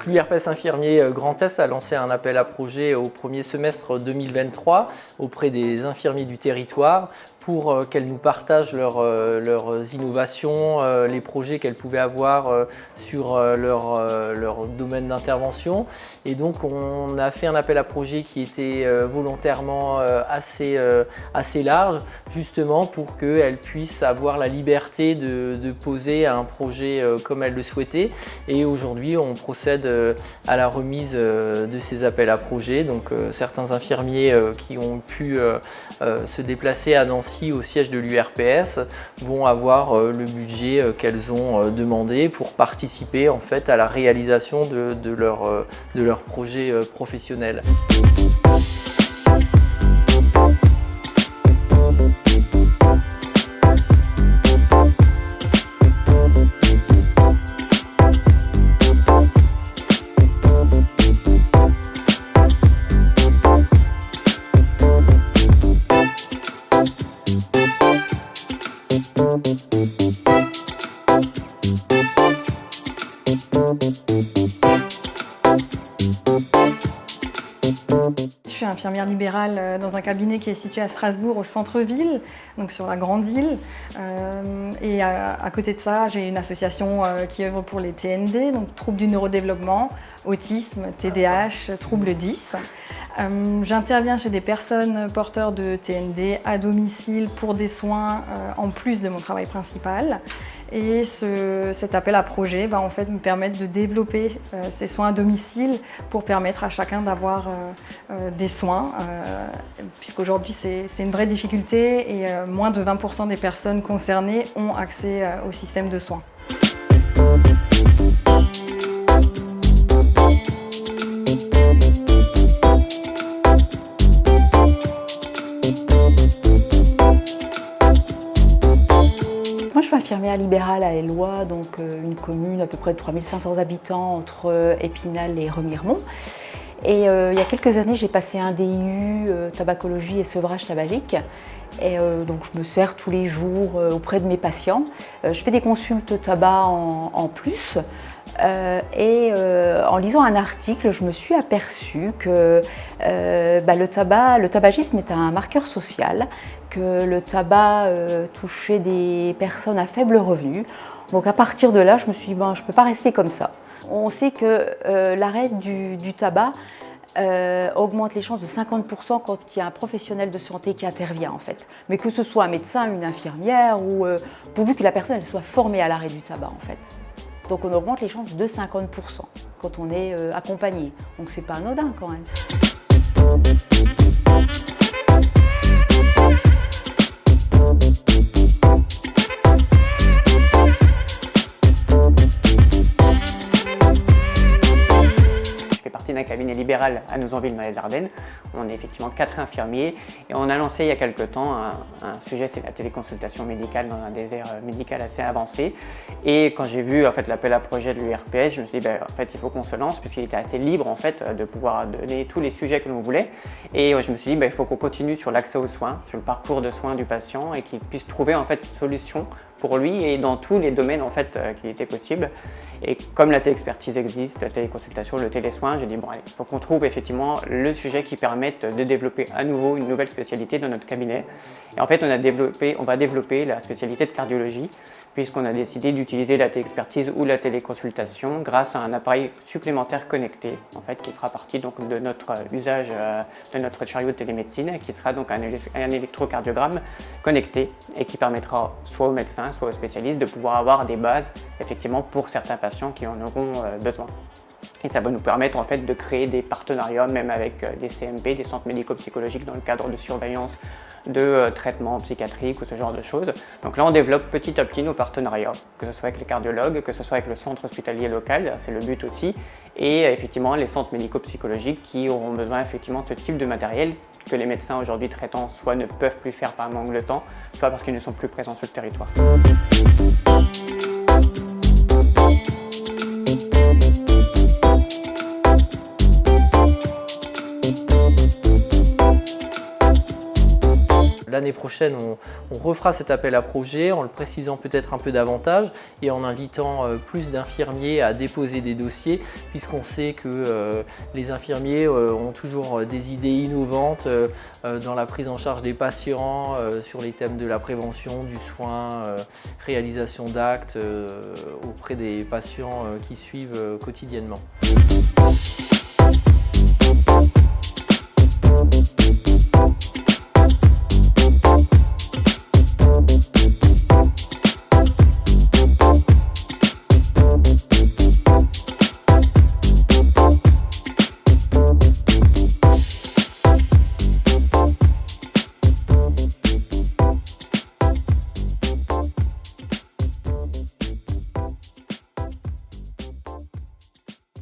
L'URPS infirmier Grand Est a lancé un appel à projet au premier semestre 2023 auprès des infirmiers du territoire pour qu'elles nous partagent leurs innovations, les projets qu'elles pouvaient avoir sur leur domaine d'intervention. Et donc on a fait un appel à projet qui était volontairement assez large, justement pour qu'elles puissent avoir la liberté de poser un projet comme elles le souhaitaient. Et aujourd'hui on procède à la remise de ces appels à projets. Donc certains infirmiers qui ont pu se déplacer à Nancy au siège de l'URPS vont avoir le budget qu'elles ont demandé pour participer en fait à la réalisation de leur projet professionnel. Je suis infirmière libérale dans un cabinet qui est situé à Strasbourg, au centre-ville, donc sur la grande île. Et à côté de ça, j'ai une association qui œuvre pour les TND, donc troubles du neurodéveloppement, autisme, TDAH, troubles 10. J'interviens chez des personnes porteurs de TND à domicile pour des soins en plus de mon travail principal. Et cet appel à projet va en fait me permettre de développer ces soins à domicile pour permettre à chacun d'avoir des soins, puisqu'aujourd'hui c'est une vraie difficulté et moins de 20% des personnes concernées ont accès au système de soins. Moi, je suis infirmière libérale à Éloie, donc une commune à peu près de 3500 habitants entre Épinal et Remiremont. Et il y a quelques années, j'ai passé un DIU tabacologie et sevrage tabagique. Et donc je me sers tous les jours auprès de mes patients. Je fais des consultes tabac en plus. En lisant un article, je me suis aperçue que le tabagisme est un marqueur social, que le tabac touchait des personnes à faible revenu. Donc à partir de là, je me suis dit, je ne peux pas rester comme ça. On sait que l'arrêt du tabac augmente les chances de 50% quand il y a un professionnel de santé qui intervient en fait. Mais que ce soit un médecin, une infirmière, ou pourvu que la personne elle soit formée à l'arrêt du tabac en fait. Donc on augmente les chances de 50% quand on est accompagné. Donc c'est pas anodin quand même. D'un cabinet libéral à Nouzonville dans les Ardennes. On est effectivement 4 infirmiers et on a lancé il y a quelque temps un sujet, c'est la téléconsultation médicale dans un désert médical assez avancé. Et quand j'ai vu en fait, l'appel à projet de l'URPS, je me suis dit en fait il faut qu'on se lance puisqu'il était assez libre en fait de pouvoir donner tous les sujets que l'on voulait. Et je me suis dit il faut qu'on continue sur l'accès aux soins, sur le parcours de soins du patient et qu'il puisse trouver en fait une solution pour lui et dans tous les domaines en fait qui étaient possibles. Et comme la téléexpertise existe, la téléconsultation, le télésoin, j'ai dit allez, il faut qu'on trouve effectivement le sujet qui permette de développer à nouveau une nouvelle spécialité dans notre cabinet. Et en fait on va développer la spécialité de cardiologie puisqu'on a décidé d'utiliser la téléexpertise ou la téléconsultation grâce à un appareil supplémentaire connecté en fait qui fera partie donc de notre usage de notre chariot de télémédecine qui sera donc un électrocardiogramme connecté et qui permettra soit aux médecins soit aux spécialistes de pouvoir avoir des bases effectivement pour certains patients qui en auront besoin. Et ça va nous permettre en fait de créer des partenariats même avec des CMP, des centres médico-psychologiques dans le cadre de surveillance de traitement psychiatrique ou ce genre de choses. Donc là on développe petit à petit nos partenariats, que ce soit avec les cardiologues, que ce soit avec le centre hospitalier local, c'est le but aussi, et effectivement les centres médico-psychologiques qui auront besoin effectivement de ce type de matériel que les médecins aujourd'hui traitants soit ne peuvent plus faire par manque de temps, soit parce qu'ils ne sont plus présents sur le territoire. L'année l'année prochaine, on refera cet appel à projet en le précisant peut-être un peu davantage et en invitant plus d'infirmiers à déposer des dossiers, puisqu'on sait que les infirmiers ont toujours des idées innovantes dans la prise en charge des patients, sur les thèmes de la prévention, du soin, réalisation d'actes auprès des patients qui suivent quotidiennement.